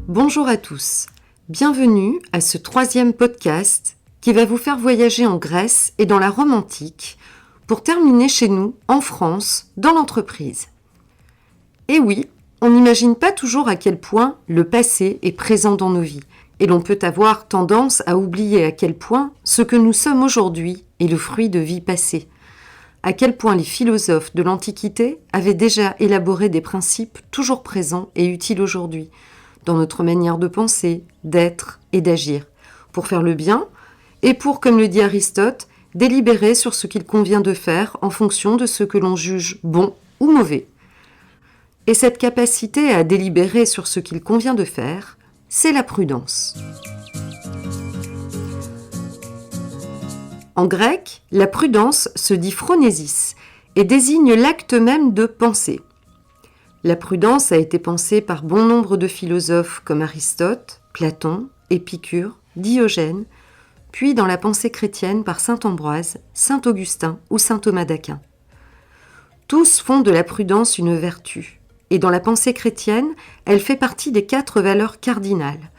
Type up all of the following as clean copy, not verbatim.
Bonjour à tous, bienvenue à ce 3e podcast qui va vous faire voyager en Grèce et dans la Rome antique pour terminer chez nous, en France, dans l'entreprise. Et oui, on n'imagine pas toujours à quel point le passé est présent dans nos vies et l'on peut avoir tendance à oublier à quel point ce que nous sommes aujourd'hui est le fruit de vies passées. À quel point les philosophes de l'Antiquité avaient déjà élaboré des principes toujours présents et utiles aujourd'hui, dans notre manière de penser, d'être et d'agir, pour faire le bien et pour, comme le dit Aristote, délibérer sur ce qu'il convient de faire en fonction de ce que l'on juge bon ou mauvais. Et cette capacité à délibérer sur ce qu'il convient de faire, c'est la prudence. En grec, la prudence se dit phronésis et désigne l'acte même de penser. La prudence a été pensée par bon nombre de philosophes comme Aristote, Platon, Épicure, Diogène, puis dans la pensée chrétienne par saint Ambroise, saint Augustin ou saint Thomas d'Aquin. Tous font de la prudence une vertu, et dans la pensée chrétienne, elle fait partie des 4 valeurs cardinales.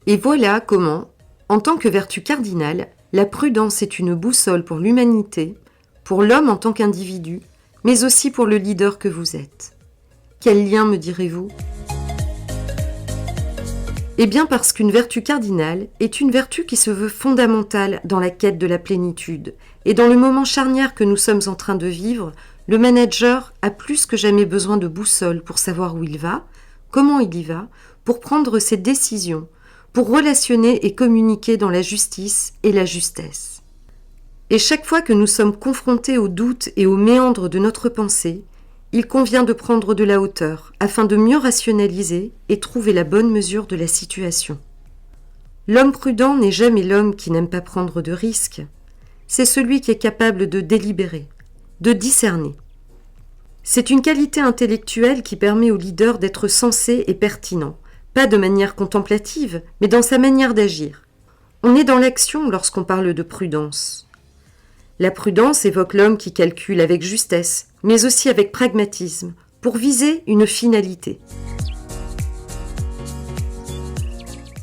Et voilà comment, en tant que vertu cardinale, la prudence est une boussole pour l'humanité, pour l'homme en tant qu'individu, mais aussi pour le leader que vous êtes. Quel lien, me direz-vous ? Eh bien parce qu'une vertu cardinale est une vertu qui se veut fondamentale dans la quête de la plénitude. Et dans le moment charnière que nous sommes en train de vivre, le manager a plus que jamais besoin de boussole pour savoir où il va, comment il y va, pour prendre ses décisions, pour relationner et communiquer dans la justice et la justesse. Et chaque fois que nous sommes confrontés aux doutes et aux méandres de notre pensée, il convient de prendre de la hauteur afin de mieux rationaliser et trouver la bonne mesure de la situation. L'homme prudent n'est jamais l'homme qui n'aime pas prendre de risques. C'est celui qui est capable de délibérer, de discerner. C'est une qualité intellectuelle qui permet au leader d'être sensé et pertinent, pas de manière contemplative, mais dans sa manière d'agir. On est dans l'action lorsqu'on parle de prudence. La prudence évoque l'homme qui calcule avec justesse, mais aussi avec pragmatisme, pour viser une finalité.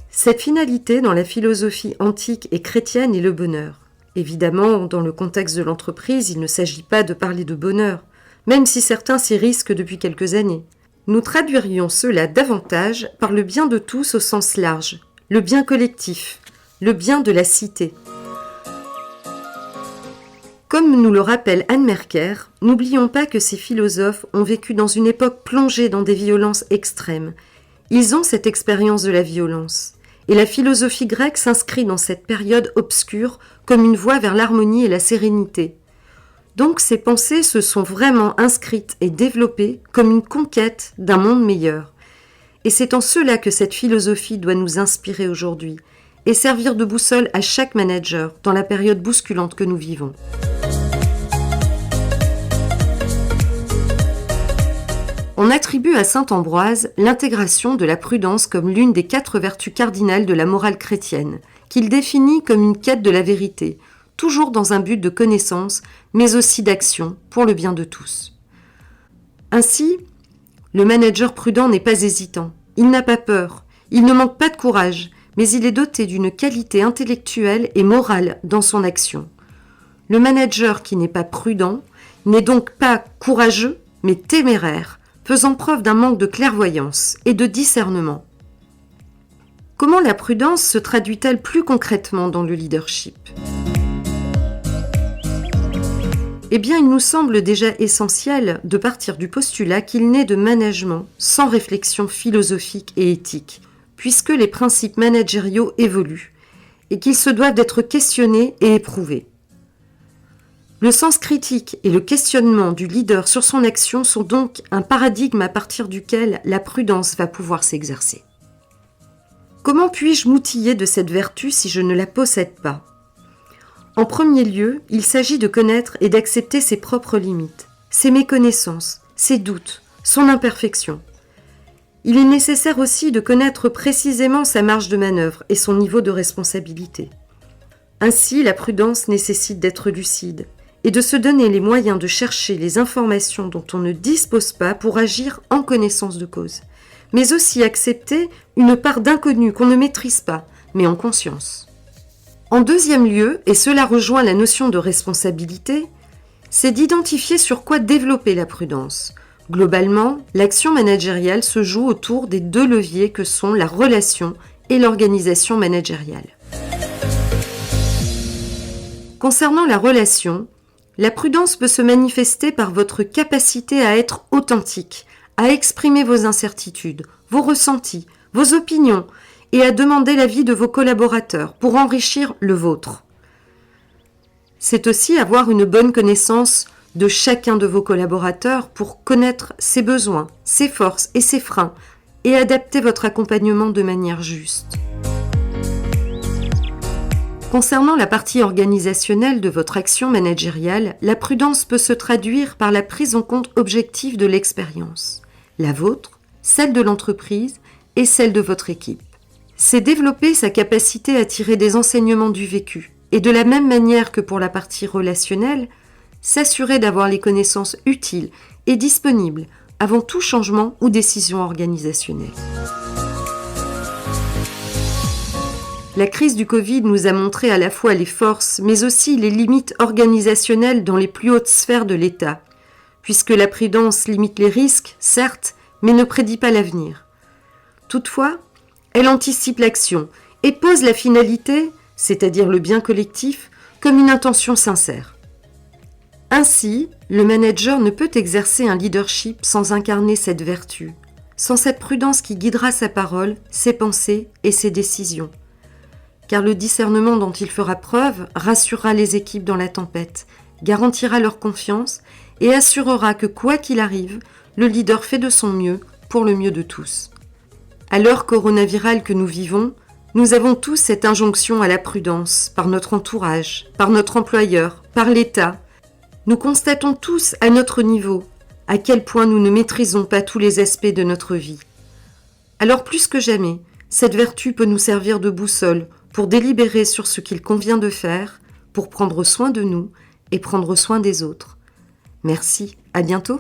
Cette finalité, dans la philosophie antique et chrétienne, est le bonheur. Évidemment, dans le contexte de l'entreprise, il ne s'agit pas de parler de bonheur, même si certains s'y risquent depuis quelques années. Nous traduirions cela davantage par le bien de tous au sens large, le bien collectif, le bien de la cité. Comme nous le rappelle Anne Merker, n'oublions pas que ces philosophes ont vécu dans une époque plongée dans des violences extrêmes. Ils ont cette expérience de la violence. Et la philosophie grecque s'inscrit dans cette période obscure comme une voie vers l'harmonie et la sérénité. Donc ces pensées se sont vraiment inscrites et développées comme une conquête d'un monde meilleur. Et c'est en cela que cette philosophie doit nous inspirer aujourd'hui et servir de boussole à chaque manager dans la période bousculante que nous vivons. On attribue à saint Ambroise l'intégration de la prudence comme l'une des 4 vertus cardinales de la morale chrétienne, qu'il définit comme une quête de la vérité, toujours dans un but de connaissance, mais aussi d'action pour le bien de tous. Ainsi, le manager prudent n'est pas hésitant, il n'a pas peur, il ne manque pas de courage, mais il est doté d'une qualité intellectuelle et morale dans son action. Le manager qui n'est pas prudent n'est donc pas courageux, mais téméraire, faisant preuve d'un manque de clairvoyance et de discernement. Comment la prudence se traduit-elle plus concrètement dans le leadership ? Eh bien, il nous semble déjà essentiel de partir du postulat qu'il n'est de management sans réflexion philosophique et éthique, puisque les principes managériaux évoluent et qu'ils se doivent d'être questionnés et éprouvés. Le sens critique et le questionnement du leader sur son action sont donc un paradigme à partir duquel la prudence va pouvoir s'exercer. Comment puis-je m'outiller de cette vertu si je ne la possède pas ? En premier lieu, il s'agit de connaître et d'accepter ses propres limites, ses méconnaissances, ses doutes, son imperfection. Il est nécessaire aussi de connaître précisément sa marge de manœuvre et son niveau de responsabilité. Ainsi, la prudence nécessite d'être lucide et de se donner les moyens de chercher les informations dont on ne dispose pas pour agir en connaissance de cause, mais aussi accepter une part d'inconnu qu'on ne maîtrise pas, mais en conscience. En deuxième lieu, et cela rejoint la notion de responsabilité, c'est d'identifier sur quoi développer la prudence. Globalement, l'action managériale se joue autour des deux leviers que sont la relation et l'organisation managériale. Concernant la relation, la prudence peut se manifester par votre capacité à être authentique, à exprimer vos incertitudes, vos ressentis, vos opinions et à demander l'avis de vos collaborateurs pour enrichir le vôtre. C'est aussi avoir une bonne connaissance de chacun de vos collaborateurs pour connaître ses besoins, ses forces et ses freins et adapter votre accompagnement de manière juste. Concernant la partie organisationnelle de votre action managériale, la prudence peut se traduire par la prise en compte objective de l'expérience, la vôtre, celle de l'entreprise et celle de votre équipe. C'est développer sa capacité à tirer des enseignements du vécu et de la même manière que pour la partie relationnelle, s'assurer d'avoir les connaissances utiles et disponibles avant tout changement ou décision organisationnelle. La crise du Covid nous a montré à la fois les forces, mais aussi les limites organisationnelles dans les plus hautes sphères de l'État, puisque la prudence limite les risques, certes, mais ne prédit pas l'avenir. Toutefois, elle anticipe l'action et pose la finalité, c'est-à-dire le bien collectif, comme une intention sincère. Ainsi, le manager ne peut exercer un leadership sans incarner cette vertu, sans cette prudence qui guidera sa parole, ses pensées et ses décisions. Car le discernement dont il fera preuve rassurera les équipes dans la tempête, garantira leur confiance et assurera que quoi qu'il arrive, le leader fait de son mieux pour le mieux de tous. À l'heure coronavirale que nous vivons, nous avons tous cette injonction à la prudence par notre entourage, par notre employeur, par l'État. Nous constatons tous à notre niveau à quel point nous ne maîtrisons pas tous les aspects de notre vie. Alors plus que jamais, cette vertu peut nous servir de boussole pour délibérer sur ce qu'il convient de faire, pour prendre soin de nous et prendre soin des autres. Merci, à bientôt.